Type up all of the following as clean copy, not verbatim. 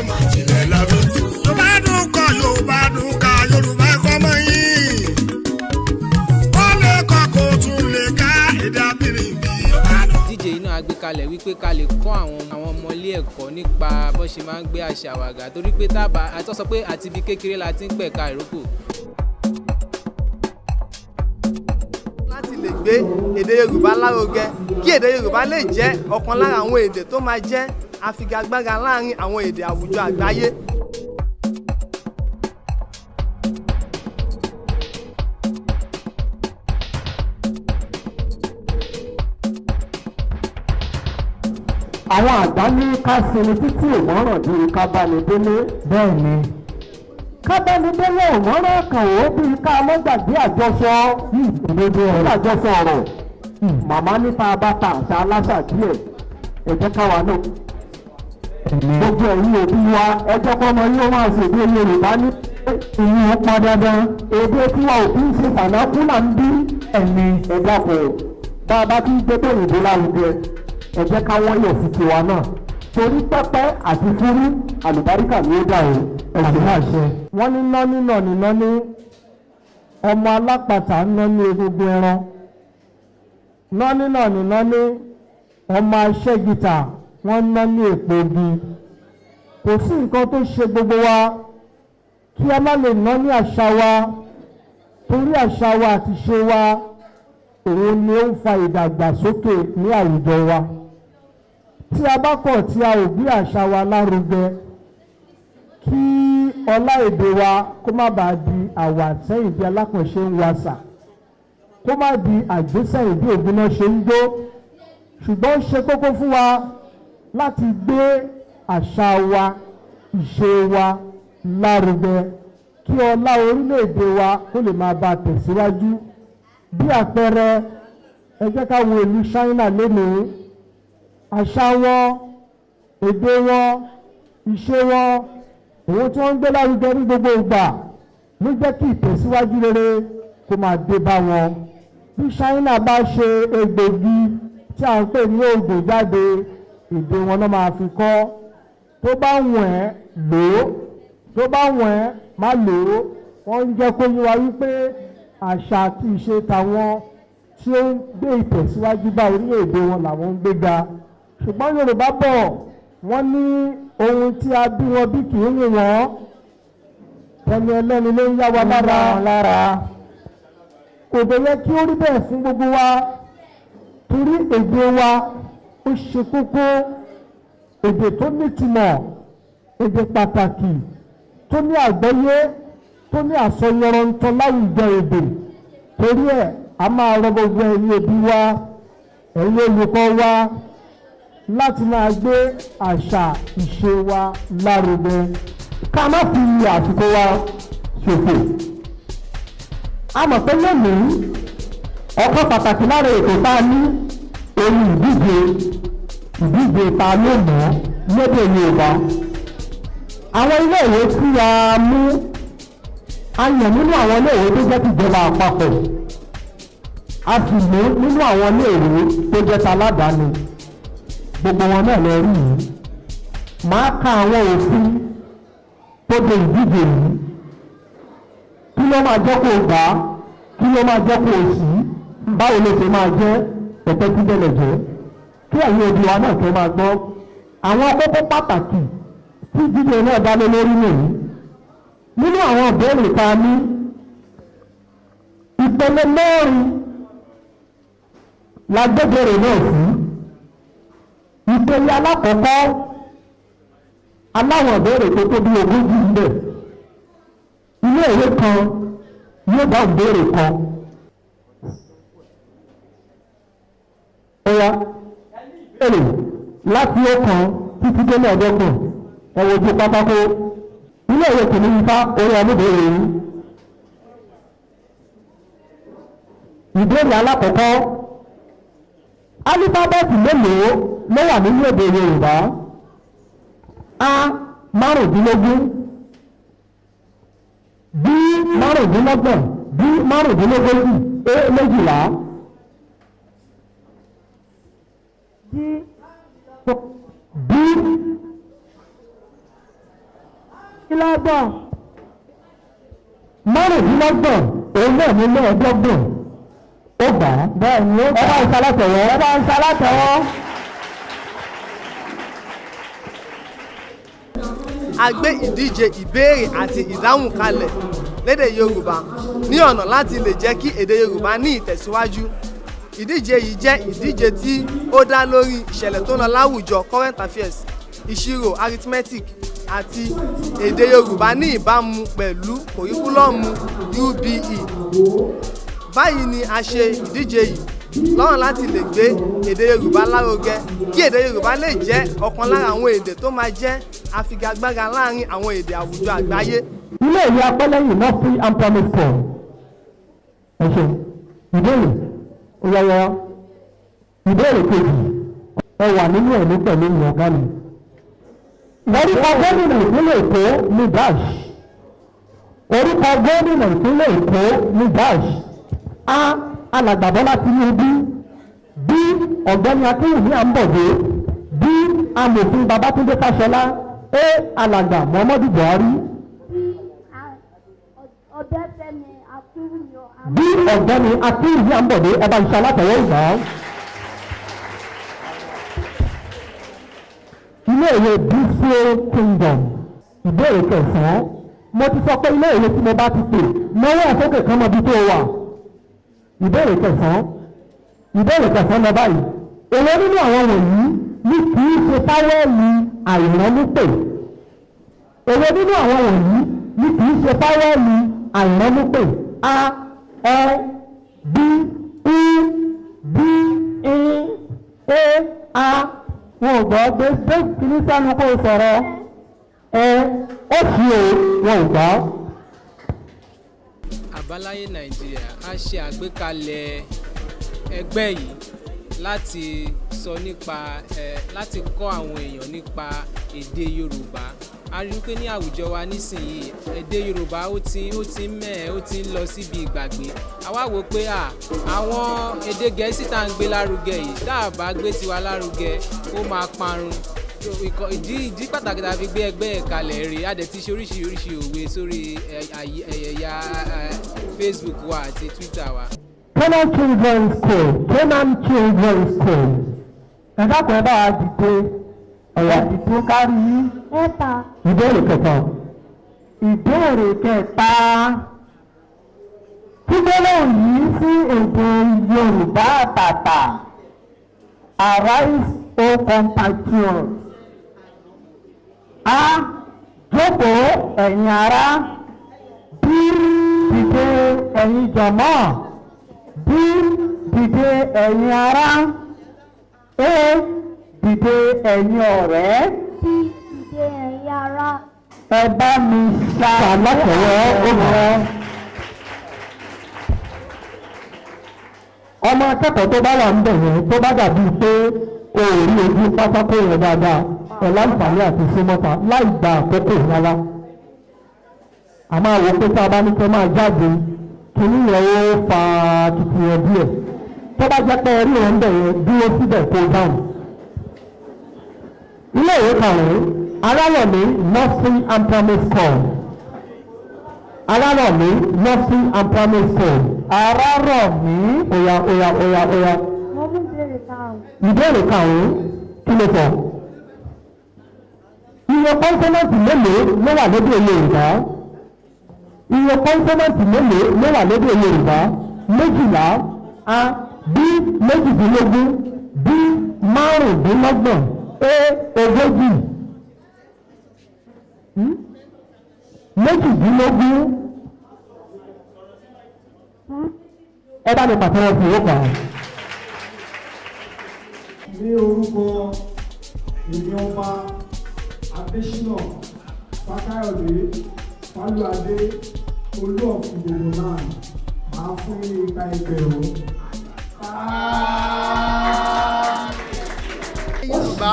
ìmọ̀ ìjìnlẹ̀ la fi tú. Yorùbá dùn kọ́ Yorùbá dùn ká Yorùbá ẹ̀kọ́ mọ́ yín. Wọ́n lè kọ́ kó tún lè ká èdè abínibí. ìdíje iná àgbékalẹ̀ wípé ká lè kọ́ àwọn ọmọ ilé ẹ̀kọ́ nípa bó ṣe máa ń gbé àṣà wàgà torí pé tábà àtọ́ sọ pé àti ibi kékeré la ti ń pẹ̀ka ìrókò. láti lè gbé èdè Yorùbá lárugẹ kí èdè Yorùbá lè jẹ́ ọ̀kan lára àwọn èdè tó máa jẹ́ afigagbága láàrin àwọn èdè àwùjọ àgbáyé. àwọn àgbà ní ká sinmi títí òmọ́ràn di ká bá ní délé. bẹ́ẹ̀ ni ká bá ní délé òmọ́ràn kàn ó bí ká lọ́gbàgbé àjọsọ ìdòdó àjọsọ ọ̀rọ̀ màmá nípa bàtà àṣà aláṣà díẹ̀ ẹ jẹ́ káwa náà. gbogbo ẹ̀yin òbí wa ẹjọ́ kọ́mọ yóò máa ṣèdè Yorùbá ní ìyẹn pọn dandan èdè tí wa ò fi ń ṣe fànákúnà ń bí ẹ̀mí ẹ̀dá kò bá a bá ti ń gbé tó ìbò lárugẹ ẹ jẹ́ ká wọ́n yọ̀ sí tiwa náà torí pẹ́pẹ́ àti fúrú àlùbáríkà ní ó dà o ẹ̀sìn náà ṣe. wọ́n ní nání náà ní nání ọmọ alápàtà ń ná ní egungun ẹran nání náà ní nání ọmọ aṣẹ́gìtà wọ́n ń ná ní èpo igi kò sí nǹkan tó ṣe gbogbo wa kí a má lè ná ní àṣà wa torí àṣà wa àti ṣe wa òun ni ó ń fa ìdàgbàsókè ní àwùjọ wa tí a bá kọ̀ tí a ò gbé àṣà wa lárugẹ kí ọlá èdè wa kó má bàa di àwàsẹ́yìn bí alákànṣe ń wasà kó má di àgbésẹ̀yìn bí ògúnná ṣe ń jó ṣùgbọ́n ó ṣe kókó fún wa láti gbé àṣà wa ìṣe wa lárugẹ kí ọlá orílẹ̀-èdè wa kó lè máa bá tẹ̀síwájú bí àpẹẹrẹ ẹ jẹ́ ká wo ìlú China lénìí àṣà wọn èdè wọn ìṣe wọn òun tí wọ́n ń gbé lárugẹ ní gbogbo ìgbà ló jẹ́ kí ìtẹ̀síwájú rere kó máa dé bá wọn bí China bá ṣe egbògi tí à ń pè ní oògùn jáde èdè wọn náà máa fi kọ́ tó bá wọ̀n ẹ́ lò ó tó bá wọ̀n ẹ́ má lò ó wọ́n ń jẹ́ kó yé wa wípé àṣà àti ìṣe tàwọn tí ó ń gbé ìtẹ̀síwájú bá orílẹ̀-èdè wọn làwọn ń gbéga ṣùgbọ́n Yorùbá bọ̀ wọ́n ní ohun tí a bí wọn bí kì í wù wọ́n ẹni ẹlẹ́ni ló ń yá wa lára kò dé yẹ kí ó rí bẹ́ẹ̀ fún gbogbo wa torí èdè wa ó ṣe kókó èdè tó nítumọ̀ èdè pàtàkì tó ní àgbọ́yé tó ní àsọyọrọntọ láwùjọ èdè torí ẹ̀ a máa rọ gbogbo ẹ̀yin òbí wa ẹ̀yin olùkọ́ wa láti máa gbé àṣà ìṣe wa lárugẹ ká má fi àsìkò wa ṣòfò. a mọ̀ pé lónìí ọ̀kan pàtàkì lára ètò tá a ní orí ìdíje ta ló mọ̀ lédè Yorùbá àwọn ilé ìwé tí a mú a yàn nínú àwọn iléèwé tó jẹ́ tìjọba àpapọ̀ a sì mú nínú àwọn iléèwé tó jẹ́ taládàáni gbogbo wọn náà lọ rí yìí máa ka àwọn òfin tó de ìdíje yìí kí ló máa jẹ́ kó gbà á kí ló máa jẹ́ kó sí báwo ló ṣe máa jẹ́ pẹ̀pẹ́ tí bẹ́ẹ̀ jẹ́ kí ẹ̀yin òbí wa náà tó máa gbọ́ àwọn kókó pàtàkì tí ìdíje náà dá lé lórí nìyí nínú àwọn ìbéèrè ta ní ìpele mẹ́rin la gbẹ́bẹ̀rẹ̀ náà sí ìpele alákọ̀ọ́kọ́ aláwọ̀ ìbéèrè tó tó bí ogójì ńbẹ̀ ilé ìwé kan yóò dá ìbéèrè kan ọ̀yá ìbéèrè láti ọ̀kan títí dé mẹ́ẹ̀ẹ́dọ́gbọ̀n ẹ̀wọ̀n ojú pátákó ilé ìwé kò ní ifá orí ọmọbìnrin yìí ìbéèrè alákọ̀ọ́kọ́ alífábẹ́ẹ̀tì mélòó ló wà nínú èdè Yorùbá a márùndínlógún b márùndínlọ́gbọ̀n b márùndínlógójì a méjìlá b ìlọ́gbọ̀n márùndínlọ́gbọ̀n òun náà ní mẹ́ẹ̀ẹ́dọ́gbọ̀n ó gbà á. bẹ́ẹ̀ ni ó gbà á. ẹ bá ń ṣalátẹ̀wọ́. a gbé ìdíje ìbéèrè àti ìdáhùn kalẹ̀ lédè Yorùbá ní ọ̀nà láti lè jẹ́ kí èdè Yorùbá ní ìtẹ̀síwájú. ìdíje yìí jẹ́ ìdíje tí ó dá lórí ìṣẹ̀lẹ̀ tó ń lọ láwùjọ current affairs, ìṣirò arithmetic àti èdè Yorùbá ní ìbámu pẹ̀lú kòríkúlọ́ọ̀mù UBE. báyìí ni a ṣe ìdíje yìí lọ́nà láti lè gbé èdè Yorùbá lárugẹ kí èdè Yorùbá lè jẹ́ ọ̀kan lára àwọn èdè tó máa jẹ́ afigagbága láàrin àwọn èdè àwùjọ àgbáyé. ilé ìwé Apẹ́lẹ́yìn nursery and primary school. ẹ ṣe ìbéèrè oyayọ ìbéèrè kejì ẹ wà nínú ẹ̀mí pẹ̀lú ìyọ̀gá mi. orúkọ gómìnà ìpínlẹ̀ Èkó ní dash. orúkọ gómìnà ìpínlẹ̀ Èkó ní dash. A. Alàgbà Bọ́lá Tinubu. B. Ọ̀gbẹ́ni Akínwùmí Àmbọ̀dé. B. Amòfin Babátúndé Fáṣọlá. A. Alàgbà Muhammadu Buhari. Ọ̀dẹ́fẹ́mi Akínwùmí. B. Ọ̀gbẹ́ni Akínwùmí Àmbọ̀dé. ẹ bá ń ṣe alátẹ̀wọ́ ìgbà. ilé ìwé Bísíò Kingdom. ìbéèrè kẹsàn-án. mo ti sọ pé ilé ìwé tí mo bá ti pè mọ́wọ́ àsókè kan mọ́ bí tó wà. ìbéèrè kẹsàn-án lọ báyìí. èwo nínú àwọn wọ̀nyí ní kì í ṣe fáwẹ́ẹ̀lì àìránnípè. èwo nínú àwọn wọ̀nyí ní kì í ṣe fáwẹ́ẹ̀lì àìránnípè. A. Ẹ. B. I. B. I. A. wọn ò gbọ́ gbé kìíní sẹ́nu kó o sọ̀rọ̀. Ẹ. Ó sì o wọn ò gbọ́. Àbáláyé Nàìjíríà á ṣe àgbékalẹ̀ ẹgbẹ́ yìí láti sọ nípa láti kọ́ àwọn èèyàn nípa èdè Yorùbá. A rí i pé ní àwùjọ wa nísìnyìí èdè Yorùbá ó ti ń lọ síbi ìgbàgbé. A wá wò pé àwọn èdè Gẹ̀ẹ́sì tá à ń gbé lárugẹ yìí tá a bá gbé tiwa lárugẹ ó máa parun. ìdí pàtàkì tá a fi gbé ẹgbẹ́ ẹ̀ kalẹ̀ rèé a dẹ̀ ti ṣe oríṣiríṣi òwe sórí ẹ̀yà Facebook wa àti Twitter wa. Canaan Children's School. ẹ dákun ẹ bá wa dìde ọ̀yà dìde kárí yín. Ẹ̀ta. ìbéèrè kẹta. gbólóhùn yìí sí èdè Yorùbá àtàtà. Arise, O compatriots. A. Jókòó ẹ̀yin ará. B. Dìde ẹ̀yin jọ̀mọ́. B. Dìde ẹ̀yin ará. A. Dìde ẹ̀yin ọ̀rẹ́. B. Dìde ẹ̀yin ará. Ẹ bá mi ṣàlàyé obìnrin. ọmọ akẹ́kọ̀ọ́ tó bá wà ń bẹ̀rẹ̀ tó bá dàbí pé o ò rí ojú pátákó yẹn dáadáa ẹ̀ láǹfààní àti símọ́ta láì gba àkókò rárá. a máa wò pé tá a bá ní kẹ́ máa jáde kìíní yẹn ó fa kìtìyàn díẹ̀ tó bá jẹ́ pé ẹrí rẹ̀ ń bẹ̀rẹ̀ dúró síbẹ̀ kó dáhùn. ilé ìwé karùn-ún Arárọ̀mí nursery and primary school. Arárọ̀mí nursery and primary school. Arárọ̀mí oya. Mo mú ìbéèrè karùn-ún. ìbéèrè karùn-ún kí ló sọ. iye kọ́ńsọ́nàtì mélòó ló wà lédè Yorùbá? iye kọ́ńsọ́nàtì mélòó ló wà lédè Yorùbá? 12. A. B. 18. B. 25. A. 40. 18. ẹ bá mi pàtẹ́wọ́ fún ìwé kan. ní orúkọ èmi ọba Adésínà Fákáyọ̀dé Fálúadé Olú of Ìgbòho náà máa fún ní ìka ẹgbẹ̀rún. Yorùbá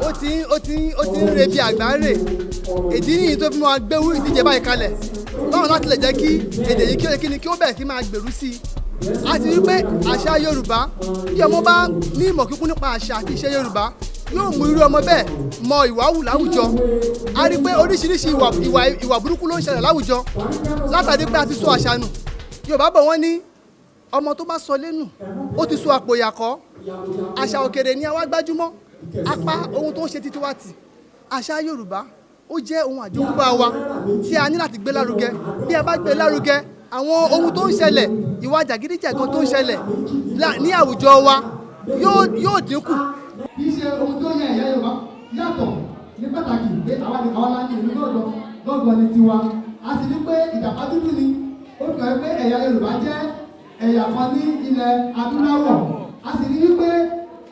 ó ti ń re bí àgbáre ìdí nìyí tó fi máa gbéwú ìdíje báyìí kalẹ̀ lọ́rùn láti lè jẹ́ kí èdè yìí kí ó bẹ̀rẹ̀ sí máa gbèrú sí i. a ti rí pé àṣà Yorùbá bí ọmọ bá ní ìmọ̀ kíkún nípa àṣà àti ìṣe Yorùbá yóò mú irú ọmọ bẹ́ẹ̀ mọ ìwà hù láwùjọ. A rí i pé oríṣiríṣi ìwà burúkú ló ń ṣẹlẹ̀ láwùjọ látàrí pé a ti sọ àṣà nù. Yorùbá bọ̀ wọ́n ní ọmọ tó bá sọ lẹ́nu ó ti sọ àpò ìyàkọ́. Àṣà òkèrè ni àwa gbájúmọ́, apá ohun tó ń ṣe títí wá tì. Àṣà Yorùbá ó jẹ́ ohun àjogúnbá wa tí a ní láti gbé lárugẹ. Bí a bá gbé lárugẹ, àwọn ohun tó ń ṣẹlẹ̀, ìwà jàgídíjàgan tó ń ṣẹlẹ̀ ní àwùjọ wa yóò dínkù. Kì í ṣe ohun tó yẹ ẹ̀yà Yorùbá yàtọ̀ ní pàtàkì pé àwa ni ìlú lọ́gbọ̀n ní tiwa. A sì ní pé ìjàpá dúdú ni ó fi hàn pé ẹ̀yà Yorùbá jẹ́ ẹ̀yà kan ní ilẹ̀ adúláwọ̀. A sì ní wípé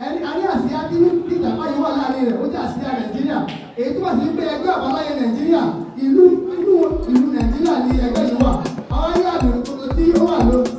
a ní àsíá tí ìjàpá yìí wà láàrin rẹ̀ ó jẹ́ àsíá Nàìjíríà. Èyí tó wà sí pé ẹgbẹ́ àbáláyé Nàìjíríà ìlú Nàìjíríà ni ẹgbẹ́ yìí wà. Àwọn ayé àmì òkòtò tí ó wà lórí